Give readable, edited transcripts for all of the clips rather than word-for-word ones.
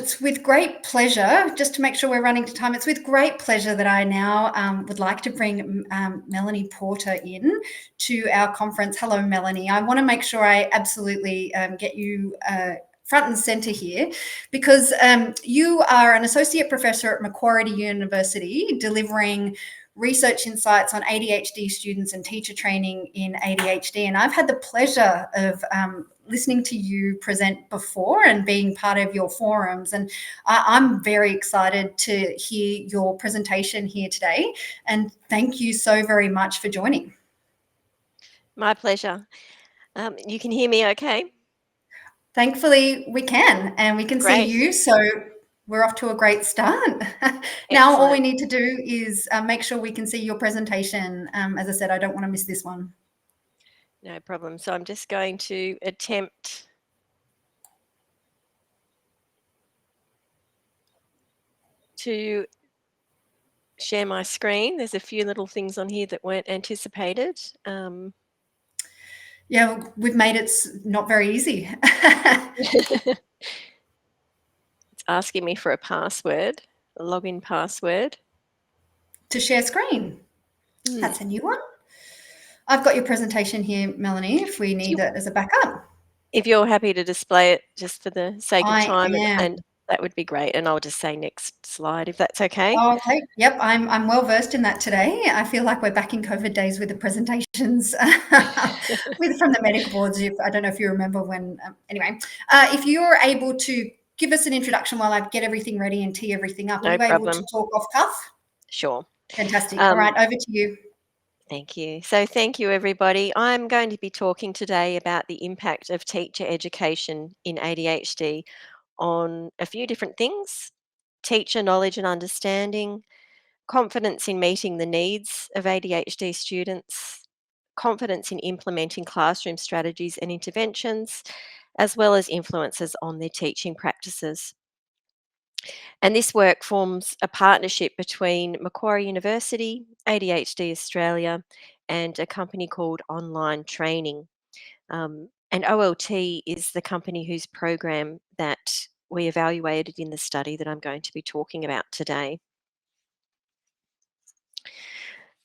it's with great pleasure, just to make sure we're running to time, it's with great pleasure that I now would like to bring Melanie Porter in to our conference. Hello, Melanie. I want to make sure I absolutely get you front and centre here, because you are an associate professor at Macquarie University delivering research insights on ADHD students and teacher training in ADHD. And I've had the pleasure of listening to you present before and being part of your forums. And I'm very excited to hear your presentation here today. And thank you so very much for joining. My pleasure. You can hear me okay? Thankfully, we can, and we can Great. see you. So we're off to a great start. Now, all we need to do is make sure we can see your presentation. As I said, I don't want to miss this one. No problem. So I'm just going to attempt to share my screen. There's a few little things on here that weren't anticipated. Yeah, we've made it not very easy. It's asking me for a password, a login password. To share screen. That's a new one. I've got your presentation here, Melanie, if we need it as a backup. If you're happy to display it just for the sake of time, I am. and that would be great. And I'll just say next slide, if that's okay. Oh, okay. Yep, I'm well versed in that today. I feel like we're back in COVID days with the presentations from the medical boards. I don't know if you remember when. Anyway, if you're able to give us an introduction while I get everything ready and tee everything up, are you able to talk off cuff? Sure. Fantastic. All right, over to you. Thank you. So thank you, everybody. I'm going to be talking today about the impact of teacher education in ADHD on a few different things: teacher knowledge and understanding, confidence in meeting the needs of ADHD students, confidence in implementing classroom strategies and interventions, as well as influences on their teaching practices. And this work forms a partnership between Macquarie University, ADHD Australia, and a company called Online Training. And OLT is the company whose program that we evaluated in the study that I'm going to be talking about today.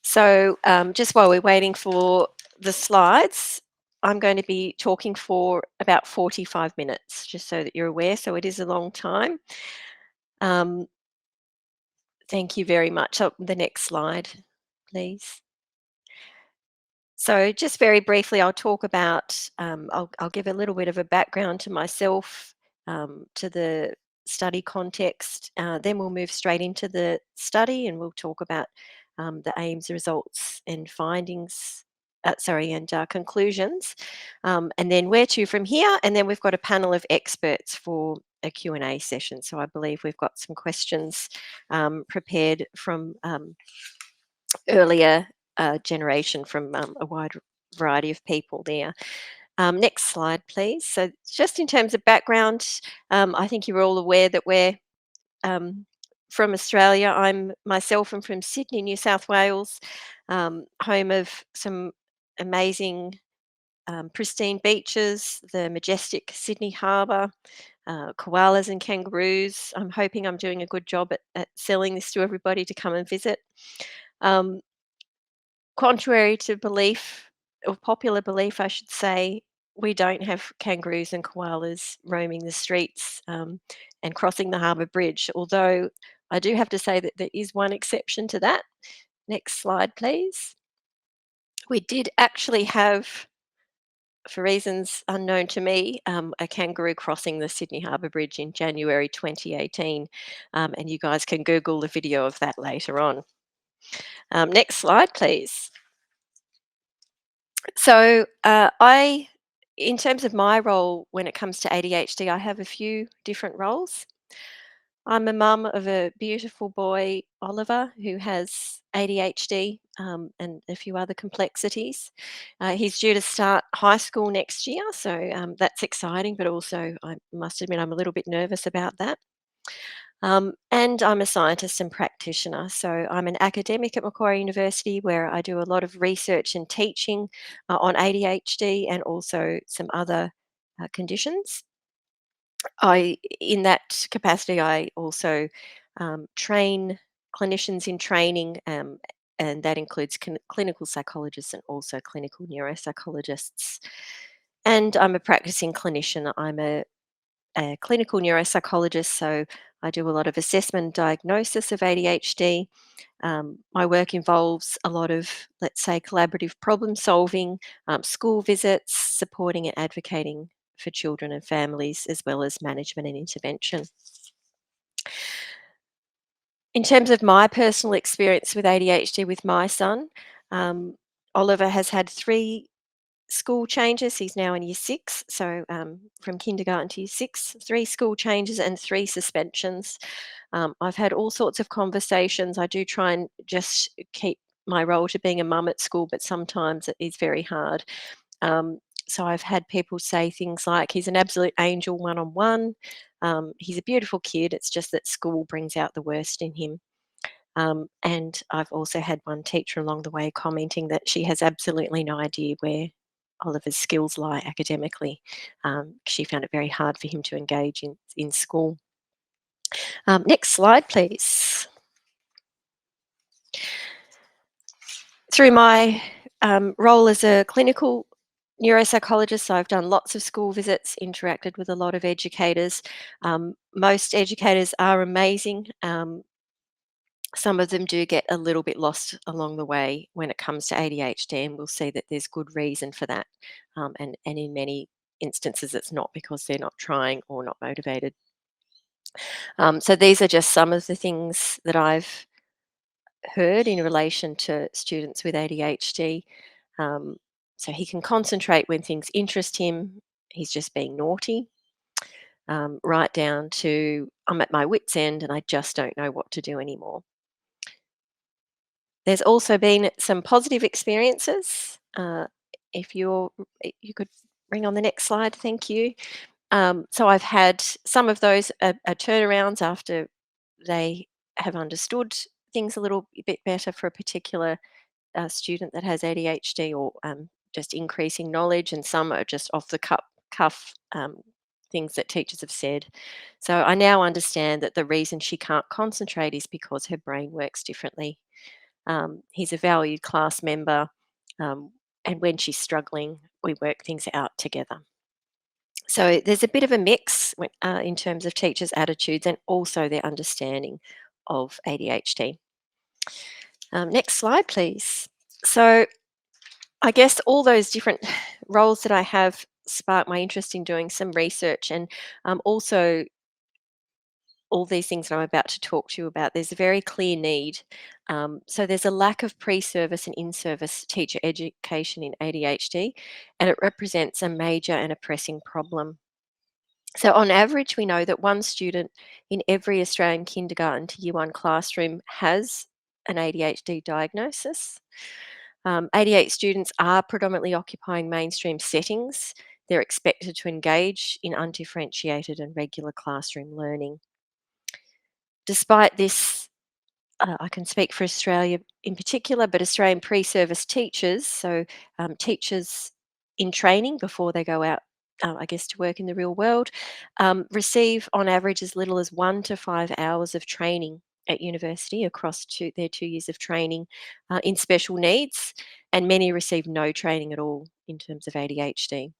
So just while we're waiting for the slides, I'm going to be talking for about 45 minutes, just so that you're aware. So it is a long time. Thank you very much. Oh, the next slide, please. So just very briefly, I'll talk about, I'll give a little bit of a background to myself, to the study context. Then we'll move straight into the study and we'll talk about the aims, results and findings, conclusions, and then where to from here. And then we've got a panel of experts for a Q&A session. So I believe we've got some questions prepared from earlier generation from a wide variety of people there. Next slide, please. So just in terms of background, I think you're all aware that we're from Australia. I'm from Sydney, New South Wales, home of some amazing pristine beaches, the majestic Sydney Harbour, koalas and kangaroos. I'm hoping I'm doing a good job at selling this to everybody to come and visit. Contrary to belief, or popular belief, I should say, we don't have kangaroos and koalas roaming the streets and crossing the harbour bridge, although I do have to say that there is one exception to that. Next slide, please. We did actually have, for reasons unknown to me, a kangaroo crossing the Sydney Harbour Bridge in January 2018, and you guys can Google the video of that later on. Next slide, please. So in terms of my role when it comes to ADHD, I have a few different roles. I'm a mum of a beautiful boy, Oliver, who has ADHD and a few other complexities. He's due to start high school next year, so that's exciting, but also I must admit I'm a little bit nervous about that. And I'm a scientist and practitioner. So I'm an academic at Macquarie University where I do a lot of research and teaching on ADHD and also some other conditions. In that capacity, I also train clinicians in training, and that includes clinical psychologists and also clinical neuropsychologists. And I'm a practicing clinician. I'm a clinical neuropsychologist, so I do a lot of assessment and diagnosis of ADHD. My work involves a lot of, let's say, collaborative problem solving, school visits, supporting and advocating for children and families, as well as management and intervention. In terms of my personal experience with ADHD with my son, um, Oliver has had three school changes. He's now in year six, so from kindergarten to year six, three school changes and three suspensions. I've had all sorts of conversations. I do try and just keep my role to being a mum at school, but sometimes it is very hard. Um, so I've had people say things like, he's an absolute angel one on one. He's a beautiful kid. It's just that school brings out the worst in him. And I've also had one teacher along the way commenting that she has absolutely no idea where Oliver's skills lie academically. She found it very hard for him to engage in school. Next slide, please. Through my role as a clinical neuropsychologist, I've done lots of school visits, interacted with a lot of educators. Most educators are amazing. Some of them do get a little bit lost along the way when it comes to ADHD, and we'll see that there's good reason for that. And in many instances, it's not because they're not trying or not motivated. So these are just some of the things that I've heard in relation to students with ADHD. Um, so he can concentrate when things interest him. He's just being naughty. Right down to I'm at my wit's end and I just don't know what to do anymore. There's also been some positive experiences. If you could bring on the next slide, thank you. So I've had some of those are turnarounds after they have understood things a little bit better for a particular student that has ADHD, or just increasing knowledge, and some are just off the cuff things that teachers have said. So I now understand that the reason she can't concentrate is because her brain works differently. He's a valued class member, um, and when she's struggling, we work things out together. So there's a bit of a mix in terms of teachers' attitudes and also their understanding of ADHD. Next slide, please. So I guess all those different roles that I have sparked my interest in doing some research, and also all these things that I'm about to talk to you about, there's a very clear need. So there's a lack of pre-service and in-service teacher education in ADHD, and it represents a major and a pressing problem. So on average, we know that one student in every Australian kindergarten to year one classroom has an ADHD diagnosis. 88 students are predominantly occupying mainstream settings. They're expected to engage in undifferentiated and regular classroom learning. Despite this, I can speak for Australia in particular, but Australian pre-service teachers, so teachers in training before they go out, I guess, to work in the real world, receive on average as little as 1 to 5 hours of training at university across their 2 years of training in special needs, and many receive no training at all in terms of ADHD.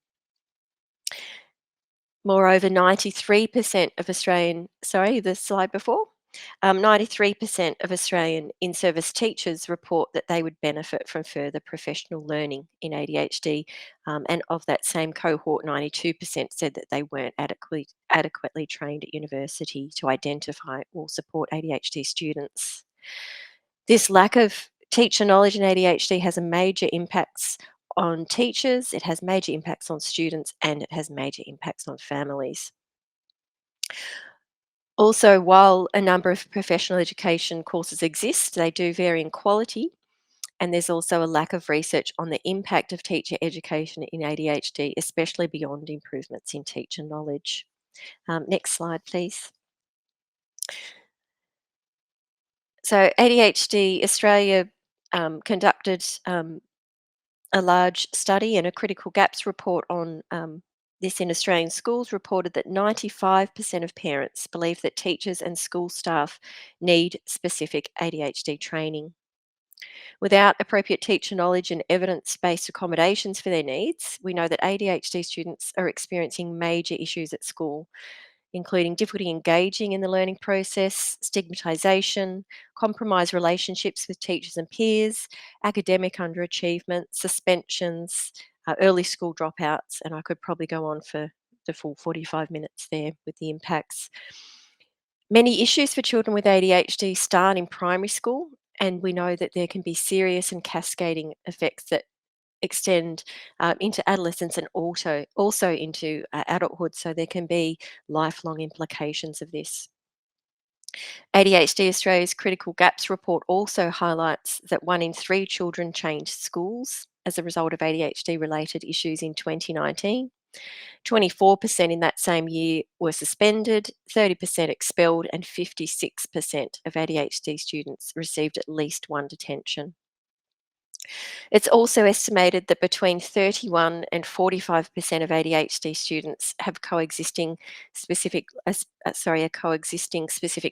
Moreover, 93% of Australian, sorry, the slide before, 93% of Australian in-service teachers report that they would benefit from further professional learning in ADHD. And of that same cohort, 92% said that they weren't adequately trained at university to identify or support ADHD students. This lack of teacher knowledge in ADHD has a major impacts on teachers, it has major impacts on students, and it has major impacts on families. Also, while a number of professional education courses exist, they do vary in quality, and there's also a lack of research on the impact of teacher education in ADHD, especially beyond improvements in teacher knowledge. Next slide, please. So ADHD Australia conducted a large study and a critical gaps report on This in Australian schools reported that 95% of parents believe that teachers and school staff need specific ADHD training. Without appropriate teacher knowledge and evidence based accommodations for their needs, we know that ADHD students are experiencing major issues at school, including difficulty engaging in the learning process, stigmatisation, compromised relationships with teachers and peers, academic underachievement, suspensions, early school dropouts, and I could probably go on for the full 45 minutes there with the impacts. Many issues for children with ADHD start in primary school, and we know that there can be serious and cascading effects that extend into adolescence and also into adulthood. So there can be lifelong implications of this. ADHD Australia's Critical Gaps report also highlights that 1 in 3 children changed schools as a result of ADHD related issues in 2019. 24% in that same year were suspended, 30% expelled, and 56% of ADHD students received at least one detention. It's also estimated that between 31 and 45% of ADHD students have a coexisting specific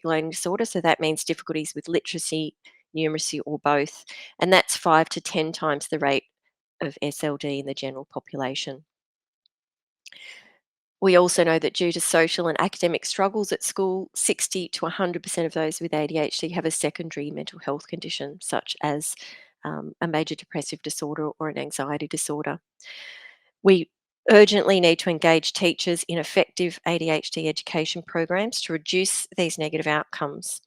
learning disorder. So that means difficulties with literacy, numeracy, or both. And that's 5 to 10 times the rate of SLD in the general population. We also know that due to social and academic struggles at school, 60 to 100% of those with ADHD have a secondary mental health condition, such as a major depressive disorder or an anxiety disorder. We urgently need to engage teachers in effective ADHD education programs to reduce these negative outcomes.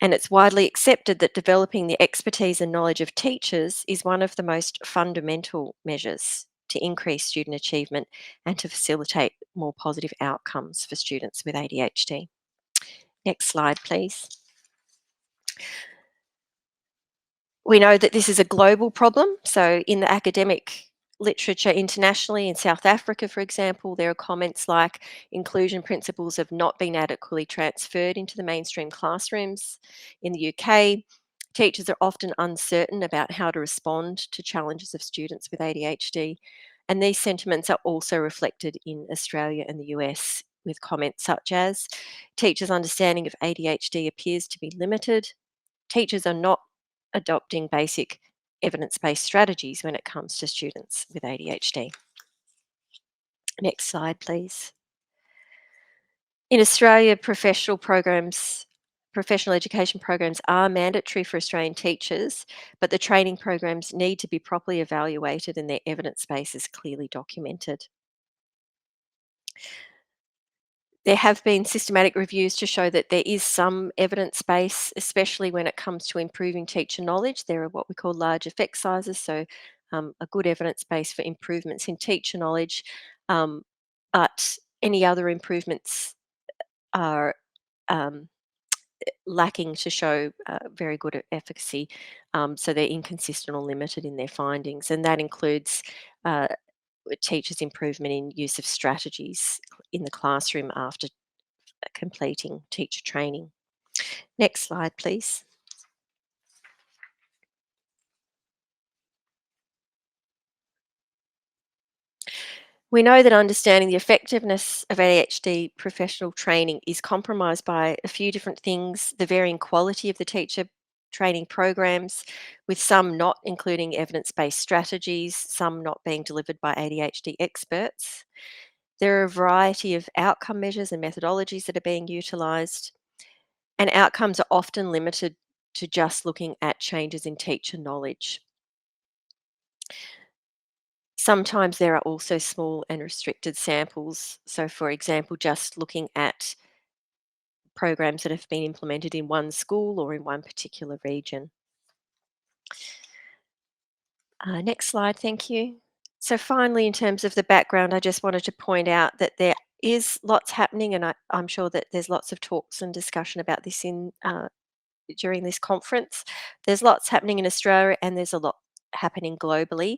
And it's widely accepted that developing the expertise and knowledge of teachers is one of the most fundamental measures to increase student achievement and to facilitate more positive outcomes for students with ADHD. Next slide, please. We know that this is a global problem. So, in the academic literature internationally, in South Africa, for example, there are comments like inclusion principles have not been adequately transferred into the mainstream classrooms. In the UK, teachers are often uncertain about how to respond to challenges of students with ADHD. And these sentiments are also reflected in Australia and the US, with comments such as teachers' understanding of ADHD appears to be limited. Teachers are not adopting basic evidence based strategies when it comes to students with ADHD. Next slide, please. In Australia, professional education programs are mandatory for Australian teachers, but the training programs need to be properly evaluated and their evidence base is clearly documented. There have been systematic reviews to show that there is some evidence base, especially when it comes to improving teacher knowledge. There are what we call large effect sizes, so a good evidence base for improvements in teacher knowledge, um, but any other improvements are um, lacking to show very good efficacy, so they're inconsistent or limited in their findings, and that includes uh, teachers' improvement in use of strategies in the classroom after completing teacher training. Next slide, please. We know that understanding the effectiveness of ADHD professional training is compromised by a few different things: the varying quality of the teacher training programs, with some not including evidence based strategies, some not being delivered by ADHD experts. There are a variety of outcome measures and methodologies that are being utilised, and outcomes are often limited to just looking at changes in teacher knowledge. Sometimes there are also small and restricted samples. So, for example, just looking at programs that have been implemented in one school or in one particular region. Next slide, thank you. So, finally, in terms of the background, I just wanted to point out that there is lots happening, and I'm sure that there's lots of talks and discussion about this in during this conference. There's lots happening in Australia and there's a lot happening globally.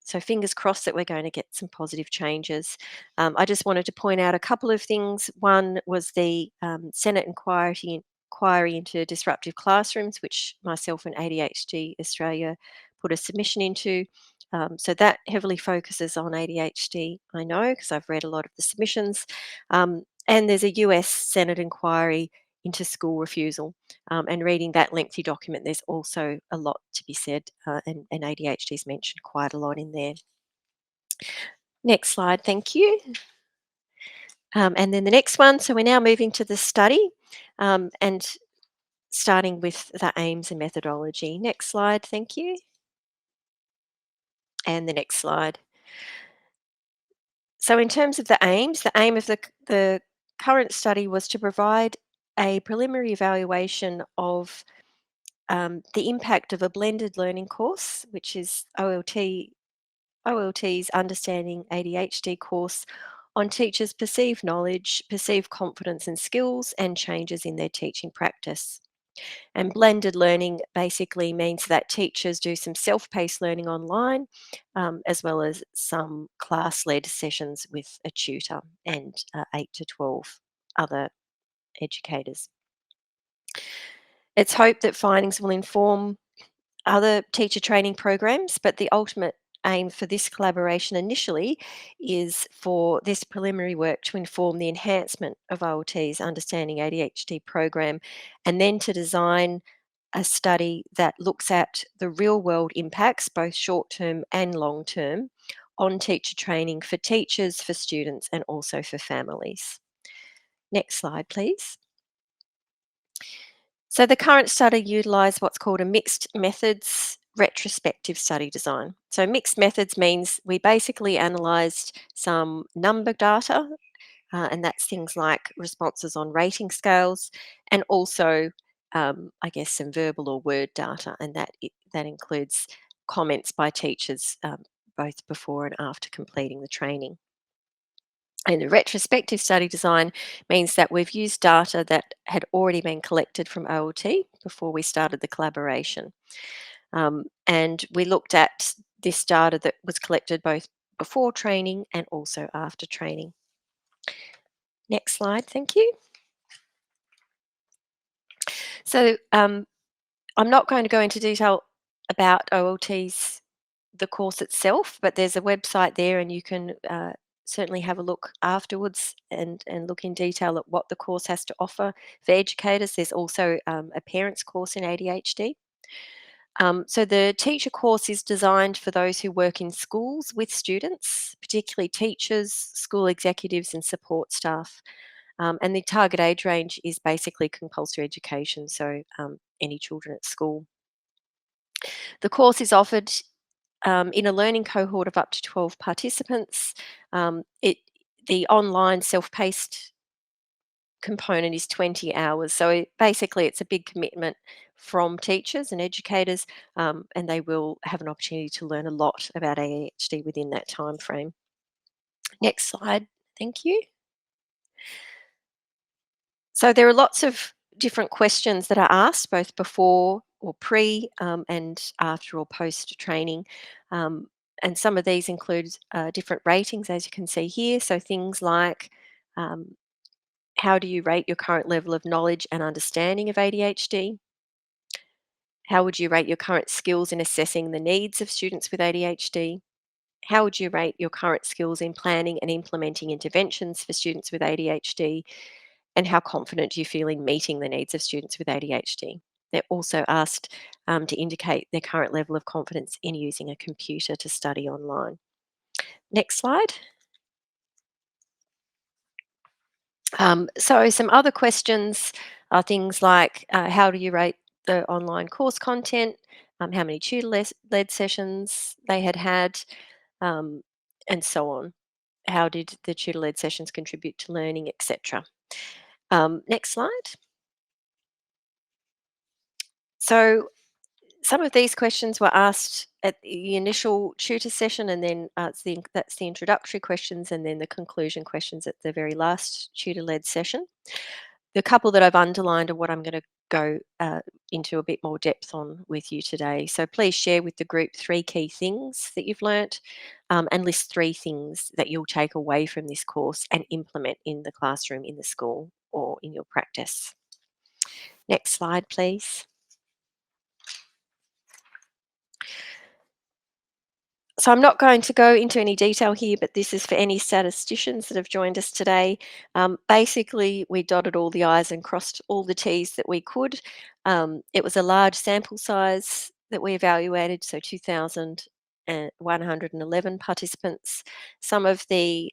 So fingers crossed that we're going to get some positive changes. I just wanted to point out a couple of things. One was the Senate inquiry into disruptive classrooms, which myself and ADHD Australia put a submission into. So that heavily focuses on ADHD, I know, because I've read a lot of the submissions. And there's a US Senate inquiry into school refusal. And reading that lengthy document, there's also a lot to be said, and ADHD is mentioned quite a lot in there. Next slide, thank you. And then the next one, so we're now moving to the study, and starting with the aims and methodology. Next slide, thank you. And the next slide. So in terms of the aims, the aim of the current study was to provide a preliminary evaluation of the impact of a blended learning course, which is OLT's Understanding ADHD course, on teachers' perceived knowledge, perceived confidence and skills, and changes in their teaching practice. And blended learning basically means that teachers do some self paced learning online, as well as some class led sessions with a tutor and 8 to 12 other educators. It's hoped that findings will inform other teacher training programs, but the ultimate aim for this collaboration initially is for this preliminary work to inform the enhancement of OLT's Understanding ADHD program, and then to design a study that looks at the real world impacts, both short term and long term, on teacher training for teachers, for students, and also for families. Next slide, please. So the current study utilised what's called a mixed methods retrospective study design. So mixed methods means we basically analysed some number data, and that's things like responses on rating scales, and also, I guess, some verbal or word data, and that includes comments by teachers, both before and after completing the training. And the retrospective study design means that we've used data that had already been collected from OLT before we started the collaboration. And we looked at this data that was collected both before training and also after training. Next slide, thank you. So I'm not going to go into detail about OLT's the course itself, but there's a website there, and you can certainly have a look afterwards and look in detail at what the course has to offer for educators. There's also a parents course in ADHD. So the teacher course is designed for those who work in schools with students, particularly teachers, school executives, and support staff. And the target age range is basically compulsory education, so any children at school. The course is offered in a learning cohort of up to 12 participants. The online self-paced component is 20 hours. So basically, it's a big commitment from teachers and educators, and they will have an opportunity to learn a lot about ADHD within that time frame. Next slide. Thank you. So there are lots of different questions that are asked both before or pre, and after or post training. And some of these include different ratings, as you can see here. So things like, um, how do you rate your current level of knowledge and understanding of ADHD? How would you rate your current skills in assessing the needs of students with ADHD? How would you rate your current skills in planning and implementing interventions for students with ADHD? And how confident do you feel in meeting the needs of students with ADHD? They're also asked to indicate their current level of confidence in using a computer to study online. Next slide. So some other questions are things like, how do you rate the online course content? How many tutor-led sessions they had, um, and so on. How did the tutor-led sessions contribute to learning, etc. Next slide. So some of these questions were asked at the initial tutor session, and then that's the introductory questions, and then the conclusion questions at the very last tutor-led session. The couple that I've underlined are what I'm going to go into a bit more depth on with you today. So please share with the group 3 key things that you've learnt, and list 3 things that you'll take away from this course and implement in the classroom, in the school, or in your practice. Next slide, please. So I'm not going to go into any detail here, but this is for any statisticians that have joined us today. Basically, we dotted all the I's and crossed all the T's that we could. It was a large sample size that we evaluated, so 2,111 participants. Some of the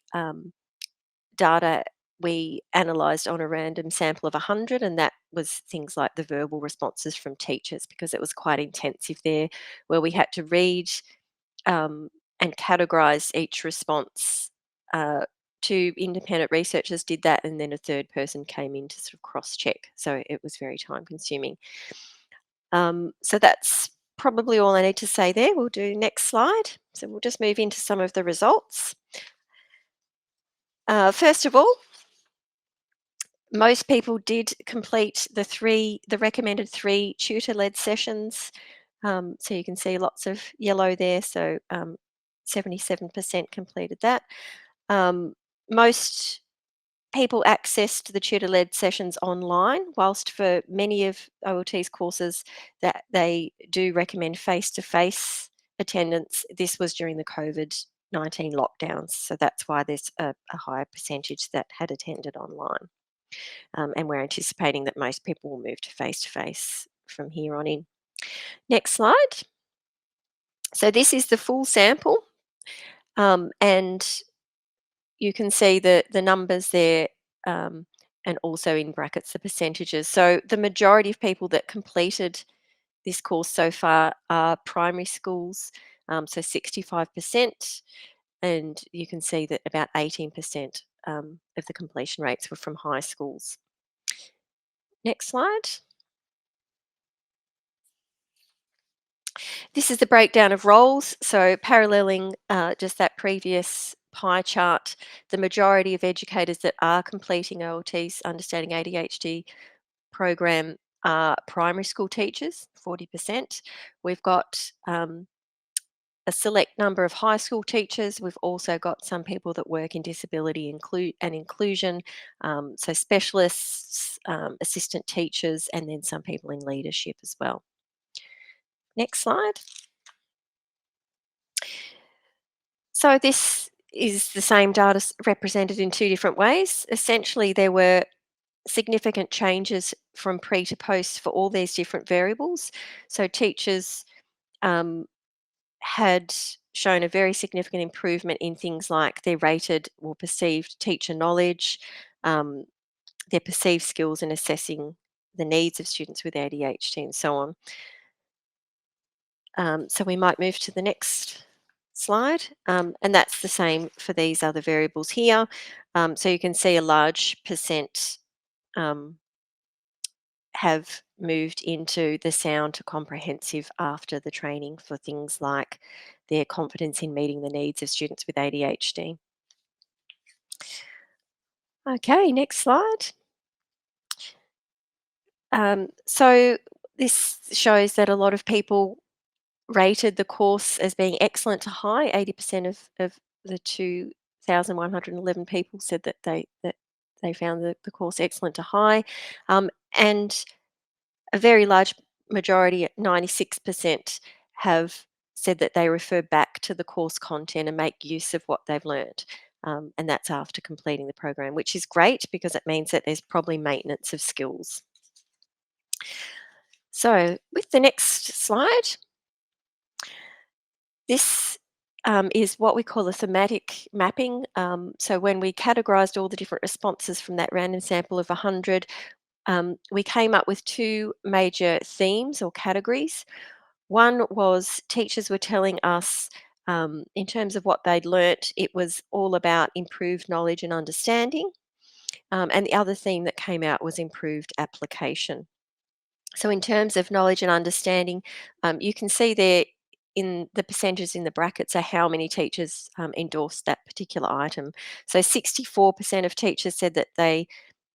data we analysed on a random sample of 100, and that was things like the verbal responses from teachers, because it was quite intensive there, where we had to read um, and categorize each response. Two independent researchers did that, and then a third person came in to sort of cross check. So it was very time consuming. So that's probably all I need to say there. We'll do next slide. So we'll just move into some of the results. First of all, most people did complete the recommended 3 tutor-led sessions. So you can see lots of yellow there. So 77% completed that. Most people accessed the tutor-led sessions online, whilst for many of OLT's courses that they do recommend face-to-face attendance. This was during the COVID-19 lockdowns, so that's why there's a higher percentage that had attended online. And we're anticipating that most people will move to face from here on in. Next slide. So this is the full sample, and you can see the numbers there, and also in brackets the percentages. So the majority of people that completed this course so far are primary schools, so 65%, and you can see that about 18% of the completion rates were from high schools. Next slide. This is the breakdown of roles. So paralleling just that previous pie chart, the majority of educators that are completing OLT's Understanding ADHD program are primary school teachers, 40%. We've got a select number of high school teachers. We've also got some people that work in disability and inclusion, so specialists, assistant teachers, and then some people in leadership as well. Next slide. So this is the same data represented in 2 different ways. Essentially, there were significant changes from pre to post for all these different variables. So teachers um, had shown a very significant improvement in things like their rated or perceived teacher knowledge, um, their perceived skills in assessing the needs of students with ADHD, and so on. So we might move to the next slide, and that's the same for these other variables here. So you can see a large percent um, have moved into the sound to comprehensive after the training for things like their confidence in meeting the needs of students with ADHD. Okay, next slide. So this shows that a lot of people rated the course as being excellent to high. 80% of the 2,111 people said that they found the course excellent to high, and a very large majority, at 96%, have said that they refer back to the course content and make use of what they've learnt. And that's after completing the program, which is great because it means that there's probably maintenance of skills. So with the next slide, this is what we call a thematic mapping. So when we categorised all the different responses from that random sample of 100, we came up with 2 major themes or categories. One was teachers were telling us, in terms of what they'd learnt, it was all about improved knowledge and understanding. And the other theme that came out was improved application. So in terms of knowledge and understanding, you can see there in the percentages in the brackets are how many teachers endorsed that particular item. So 64% of teachers said that they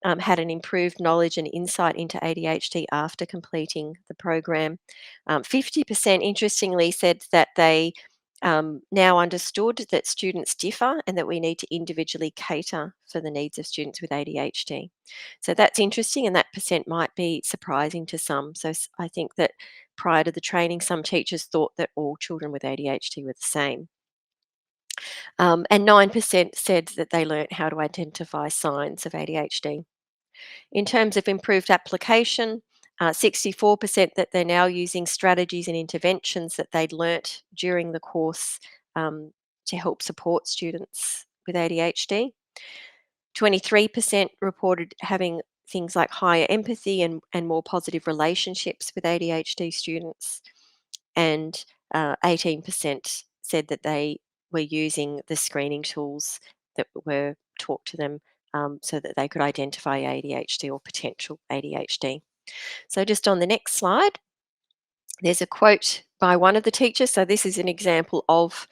had an improved knowledge and insight into ADHD after completing the program. 50% interestingly said that they now understood that students differ and that we need to individually cater for the needs of students with ADHD. So that's interesting, and that percent might be surprising to some. So I think that prior to the training, some teachers thought that all children with ADHD were the same. And 9% said that they learnt how to identify signs of ADHD. In terms of improved application, 64% that they're now using strategies and interventions that they'd learnt during the course um, to help support students with ADHD. 23% reported having things like higher empathy and more positive relationships with ADHD students. And 18% said that they were using the screening tools that were taught to them so that they could identify ADHD or potential ADHD. So, just on the next slide, there's a quote by one of the teachers. So, this is an example of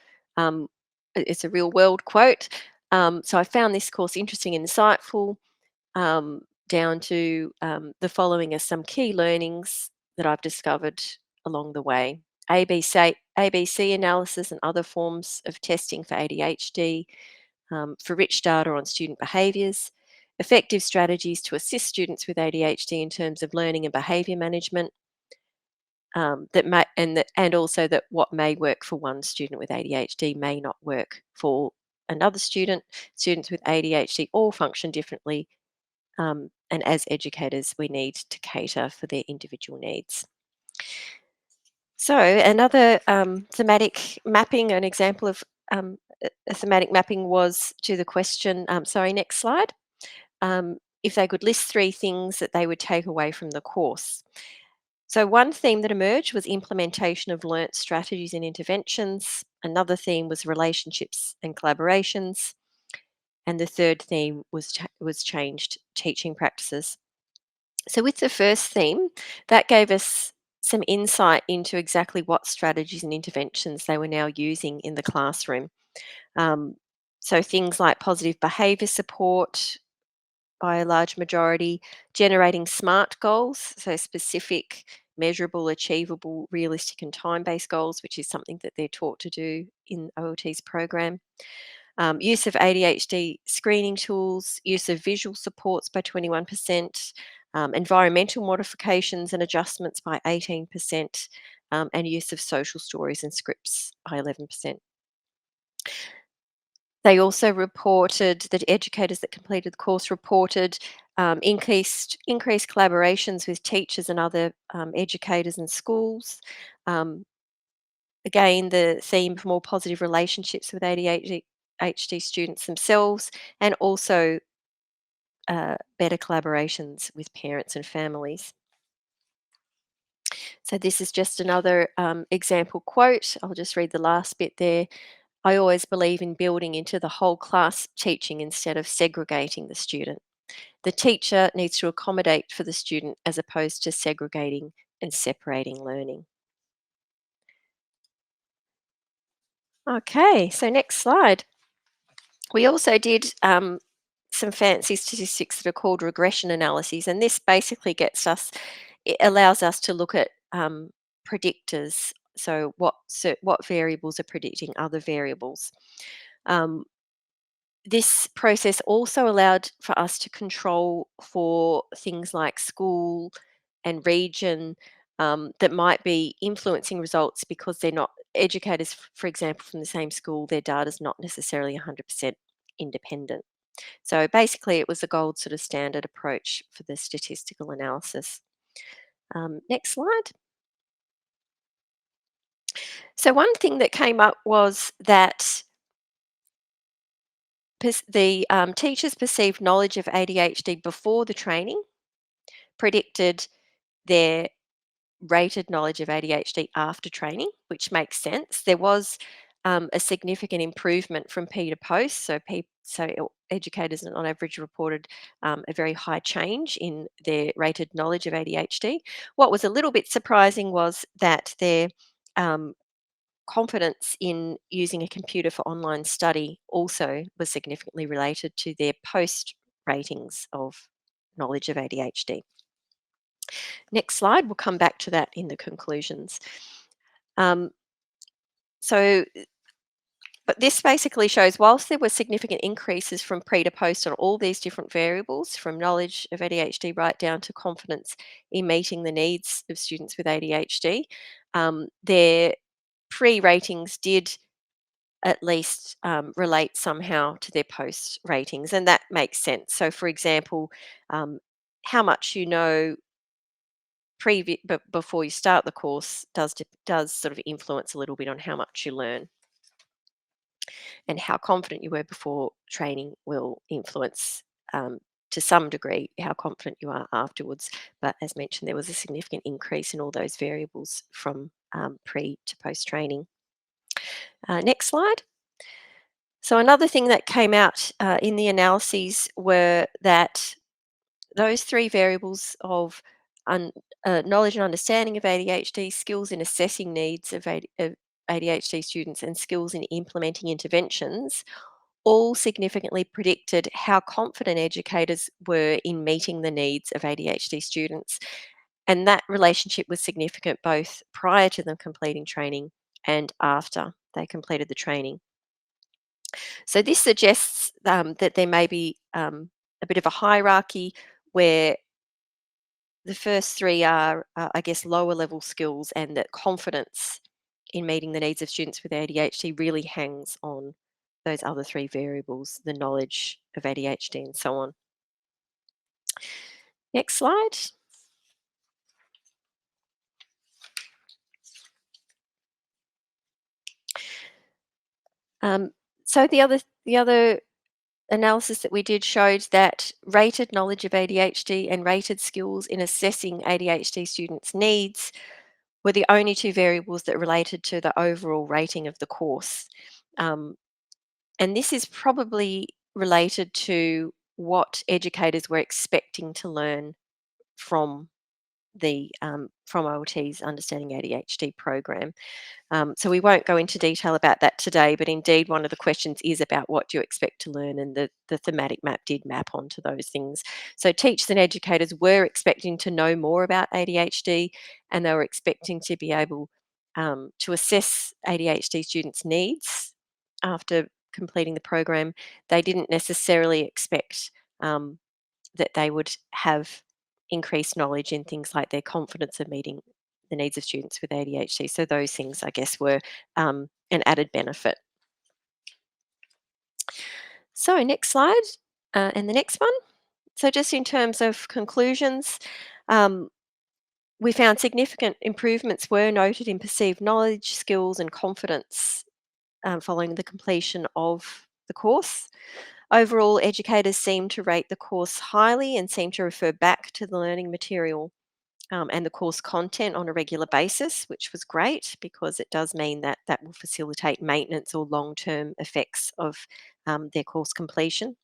it's a real world quote. So, I found this course interesting and insightful. Down to the following are some key learnings that I've discovered along the way. ABC analysis and other forms of testing for ADHD, for rich data on student behaviours, effective strategies to assist students with ADHD in terms of learning and behaviour management, and also that what may work for one student with ADHD may not work for another student. Students with ADHD all function differently, and as educators, we need to cater for their individual needs. So, another thematic mapping, an example of a thematic mapping was to the question, sorry, next slide, if they could list 3 things that they would take away from the course. So, one theme that emerged was implementation of learnt strategies and interventions. Another theme was relationships and collaborations. And the third theme was changed teaching practices. So, with the first theme, that gave us some insight into exactly what strategies and interventions they were now using in the classroom. Um, so, things like positive behaviour support by a large majority, generating SMART goals, so specific, measurable, achievable, realistic, and time based goals, which is something that they're taught to do in OLT's program. Use of ADHD screening tools, use of visual supports by 21%, environmental modifications and adjustments by 18%, and use of social stories and scripts by 11%. They also reported that educators that completed the course reported increased collaborations with teachers and other educators and schools. Um, Again, the theme of more positive relationships with ADHD students themselves, and also better collaborations with parents and families. So this is just another example quote. I'll just read the last bit there. I always believe in building into the whole class teaching instead of segregating the student. The teacher needs to accommodate for the student as opposed to segregating and separating learning. Okay, so next slide. We also did some fancy statistics that are called regression analyses, and this basically it allows us to look at predictors. So what variables are predicting other variables. Um, this process also allowed for us to control for things like school and region, that might be influencing results because they're not educators, for example, from the same school, their data is not necessarily 100% independent. So basically, it was a gold sort of standard approach for the statistical analysis. Next slide. So one thing that came up was that the teachers' perceived knowledge of ADHD before the training predicted their rated knowledge of ADHD after training, which makes sense. There was a significant improvement from P to post. Educators on average reported a very high change in their rated knowledge of ADHD. What was a little bit surprising was that their um, confidence in using a computer for online study also was significantly related to their post ratings of knowledge of ADHD. Next slide, we'll come back to that in the conclusions. Um, so, but this basically shows whilst there were significant increases from pre to post on all these different variables, from knowledge of ADHD right down to confidence in meeting the needs of students with ADHD, their pre ratings did at least relate somehow to their post ratings, and that makes sense. So, for example, how much you know but before you start the course does sort of influence a little bit on how much you learn, and how confident you were before training will influence. To some degree, how confident you are afterwards. But as mentioned, there was a significant increase in all those variables from pre to post training. Next slide. So, another thing that came out in the analyses were that those three variables of knowledge and understanding of ADHD, skills in assessing needs of ADHD students, and skills in implementing interventions all significantly predicted how confident educators were in meeting the needs of ADHD students. And that relationship was significant both prior to them completing training and after they completed the training. So this suggests that there may be a bit of a hierarchy where the first three are, I guess, lower level skills, and that confidence in meeting the needs of students with ADHD really hangs on those other three variables, the knowledge of ADHD and so on. Next slide. So the other analysis that we did showed that rated knowledge of ADHD and rated skills in assessing ADHD students' needs were the only two variables that related to the overall rating of the course. Um, and this is probably related to what educators were expecting to learn from the from OLT's Understanding ADHD program. So we won't go into detail about that today, but indeed one of the questions is about what do you expect to learn, and the thematic map did map onto those things. So teachers and educators were expecting to know more about ADHD, and they were expecting to be able to assess ADHD students' needs after completing the program. They didn't necessarily expect that they would have increased knowledge in things like their confidence of meeting the needs of students with ADHD. So those things, I guess, were an added benefit. So next slide, and the next one. So just in terms of conclusions, um, we found significant improvements were noted in perceived knowledge, skills, and confidence following the completion of the course. Overall, educators seem to rate the course highly and seem to refer back to the learning material and the course content on a regular basis, which was great because it does mean that that will facilitate maintenance or long-term effects of their course completion.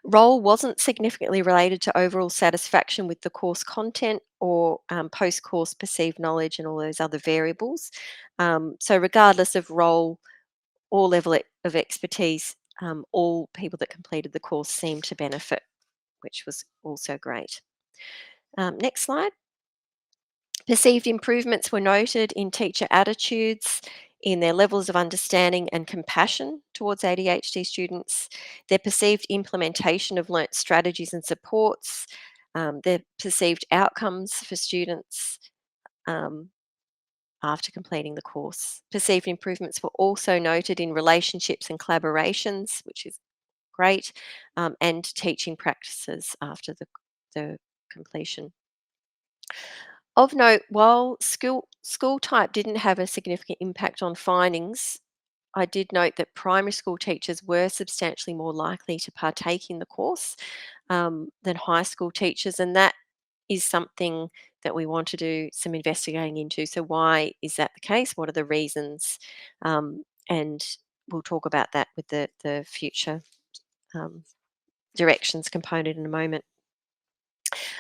Role wasn't significantly related to overall satisfaction with the course content or post-course perceived knowledge and all those other variables. So regardless of role or level of expertise, all people that completed the course seemed to benefit, which was also great. Next slide. Perceived improvements were noted in teacher attitudes, in their levels of understanding and compassion towards ADHD students, their perceived implementation of learnt strategies and supports, their perceived outcomes for students um, after completing the course. Perceived improvements were also noted in relationships and collaborations, which is great, and teaching practices after the completion. Of note, while school type didn't have a significant impact on findings, I did note that primary school teachers were substantially more likely to partake in the course than high school teachers, and that is something that we want to do some investigating into. So, why is that the case? What are the reasons? And we'll talk about that with the future um, directions component in a moment.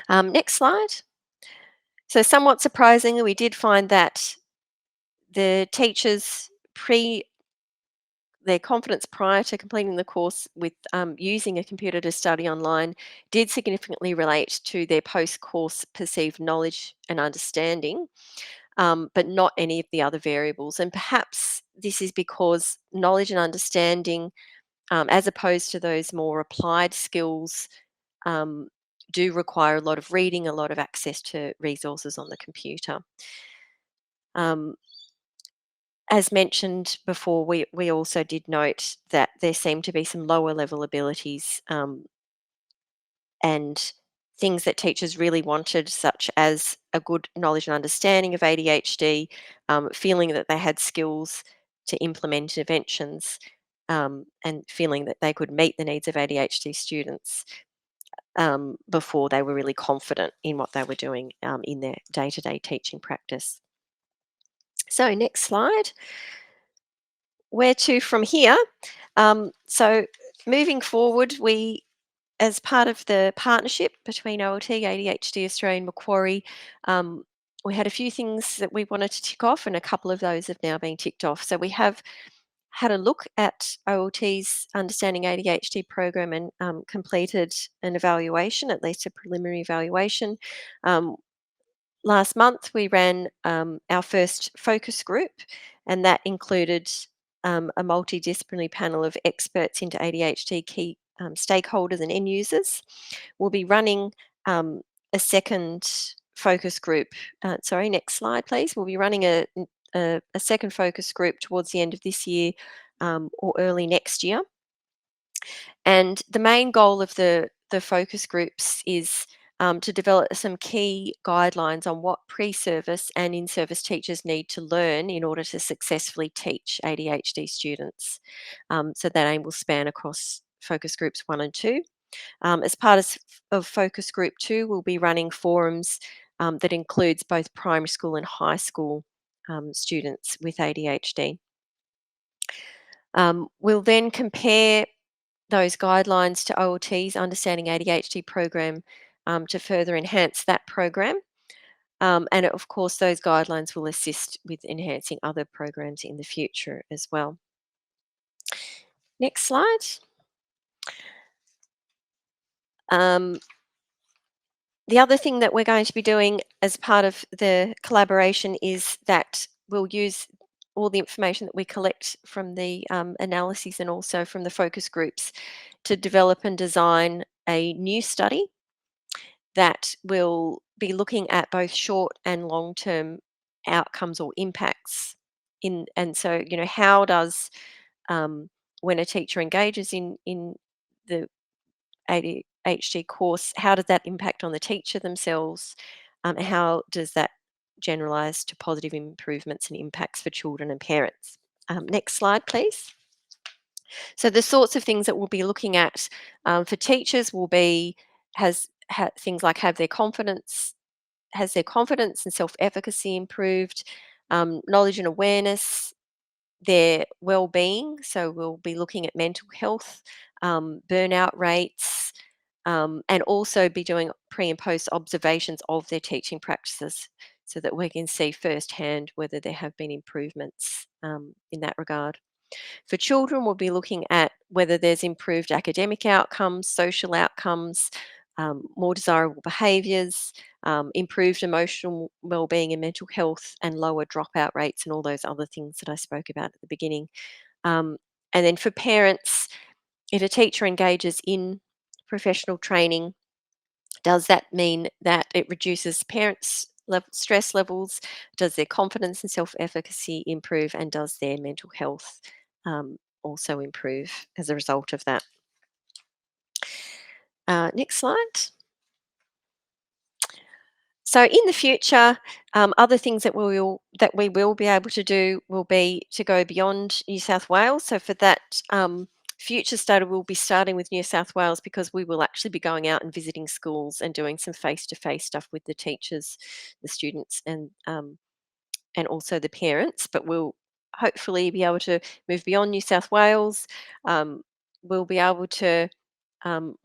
Next slide. So, somewhat surprisingly, we did find that the teachers their confidence prior to completing the course with using a computer to study online did significantly relate to their post-course perceived knowledge and understanding, but not any of the other variables. And perhaps this is because knowledge and understanding, as opposed to those more applied skills, um, do require a lot of reading, a lot of access to resources on the computer. Um, As mentioned before, we also did note that there seemed to be some lower level abilities and things that teachers really wanted, such as a good knowledge and understanding of ADHD, feeling that they had skills to implement interventions, and feeling that they could meet the needs of ADHD students before they were really confident in what they were doing in their day-to-day teaching practice. So next slide. Where to from here? So moving forward, as part of the partnership between OLT, ADHD Australia and Macquarie, we had a few things that we wanted to tick off, and a couple of those have now been ticked off. So we have had a look at OLT's Understanding ADHD program and completed an evaluation, at least a preliminary evaluation. Um, Last month, we ran our first focus group, and that included a multidisciplinary panel of experts into ADHD key stakeholders and end users. We'll be running a second focus group. Sorry, next slide, please. We'll be running a second focus group towards the end of this year or early next year. And the main goal of the focus groups is to develop some key guidelines on what pre-service and in-service teachers need to learn in order to successfully teach ADHD students. So that aim will span across focus groups 1 and 2. As part of focus group 2, we'll be running forums that includes both primary school and high school students with ADHD. We'll then compare those guidelines to OLT's Understanding ADHD program to further enhance that program. And of course, those guidelines will assist with enhancing other programs in the future as well. Next slide. The other thing that we're going to be doing as part of the collaboration is that we'll use all the information that we collect from the analyses and also from the focus groups to develop and design a new study that will be looking at both short and long-term outcomes or impacts and so how does when a teacher engages in the ADHD course, how does that impact on the teacher themselves? How does that generalize to positive improvements and impacts for children and parents? Next slide, please. So the sorts of things that we'll be looking at for teachers will be things like has their confidence and self-efficacy improved, knowledge and awareness, their well-being. So we'll be looking at mental health, burnout rates, and also be doing pre and post observations of their teaching practices so that we can see firsthand whether there have been improvements in that regard. For children, we'll be looking at whether there's improved academic outcomes, social outcomes, more desirable behaviours, improved emotional well-being and mental health, and lower dropout rates, and all those other things that I spoke about at the beginning. And then for parents, if a teacher engages in professional training, does that mean that it reduces parents' stress levels? Does their confidence and self-efficacy improve? And does their mental health also improve as a result of that? Next slide. So in the future, other things that we will be able to do will be to go beyond New South Wales. So for that future study, we'll be starting with New South Wales because we will actually be going out and visiting schools and doing some face-to-face stuff with the teachers, the students, and also the parents. But we'll hopefully be able to move beyond New South Wales. We'll be able to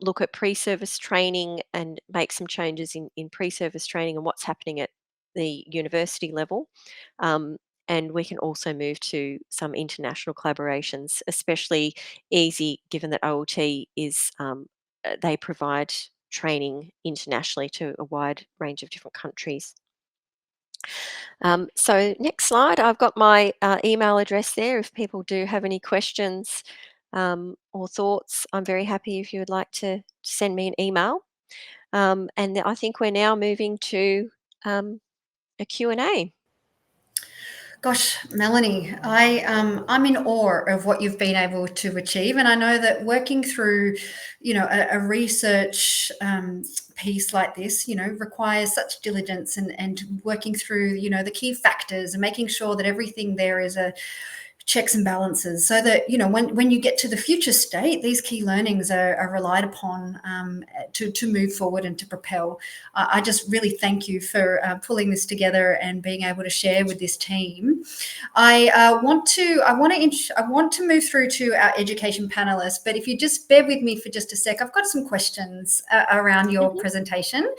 look at pre-service training and make some changes in pre-service training and what's happening at the university level. And we can also move to some international collaborations, especially easy given that OLT is, they provide training internationally to a wide range of different countries. So next slide, I've got my email address there. If people do have any questions or thoughts, I'm very happy if you would like to send me an email. And I think we're now moving to a Q&A. Gosh, Melanie, I'm in awe of what you've been able to achieve, and I know that working through, a research piece like this, requires such diligence and working through, the key factors and making sure that everything there is a checks and balances so that when you get to the future state, these key learnings are relied upon to move forward and to propel. I just really thank you for pulling this together and being able to share with this team. I want to move through to our education panelists, but if you just bear with me for just a sec, I've got some questions around your presentation,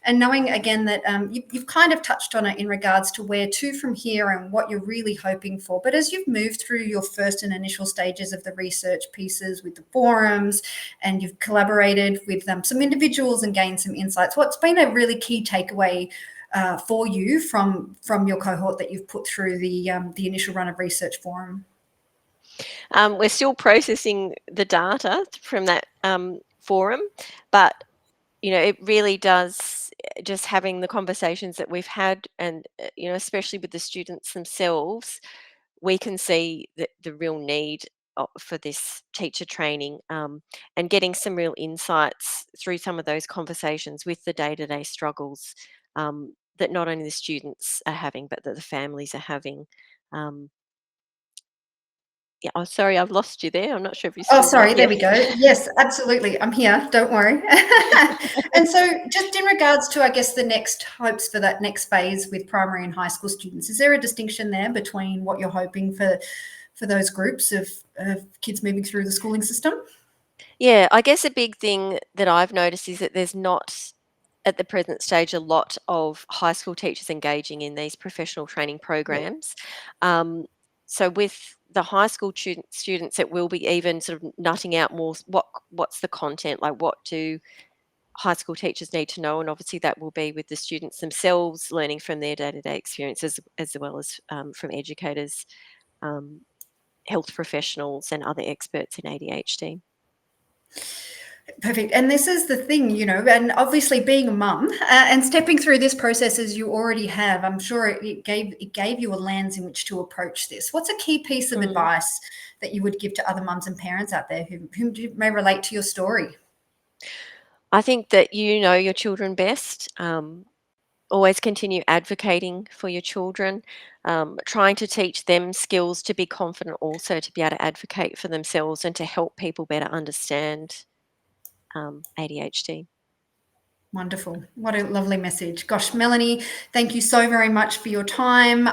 and knowing again that you've kind of touched on it in regards to where to from here and what you're really hoping for. But as you've moved through your first and initial stages of the research pieces with the forums, and you've collaborated with some individuals and gained some insights, what's been a really key takeaway for you from your cohort that you've put through the initial run of research forum? We're still processing the data from that forum, but it really does, just having the conversations that we've had, and especially with the students themselves, we can see the real need for this teacher training, and getting some real insights through some of those conversations with the day-to-day struggles that not only the students are having, but that the families are having. Um, yeah, oh, sorry, I've lost you there. I'm not sure if you're Oh, still there. sorry, Yeah. there we go. Yes, absolutely. I'm here. Don't worry. And so just in regards to, I guess, the next hopes for that next phase with primary and high school students, is there a distinction there between what you're hoping for those groups of kids moving through the schooling system? Yeah, I guess a big thing that I've noticed is that there's not, at the present stage, a lot of high school teachers engaging in these professional training Yeah. programs. Um, so with the high school students, it will be even sort of nutting out more what's the content, like what do high school teachers need to know, and obviously that will be with the students themselves, learning from their day-to-day experiences as well as from educators, um, health professionals, and other experts in ADHD. Perfect. And this is the thing, and obviously being a mum and stepping through this process as you already have, I'm sure it gave you a lens in which to approach this. What's a key piece of Mm. advice that you would give to other mums and parents out there who may relate to your story? I think that you know your children best. Always continue advocating for your children, trying to teach them skills to be confident, also to be able to advocate for themselves and to help people better understand ADHD. Wonderful. What a lovely message. Gosh, Melanie, thank you so very much for your time.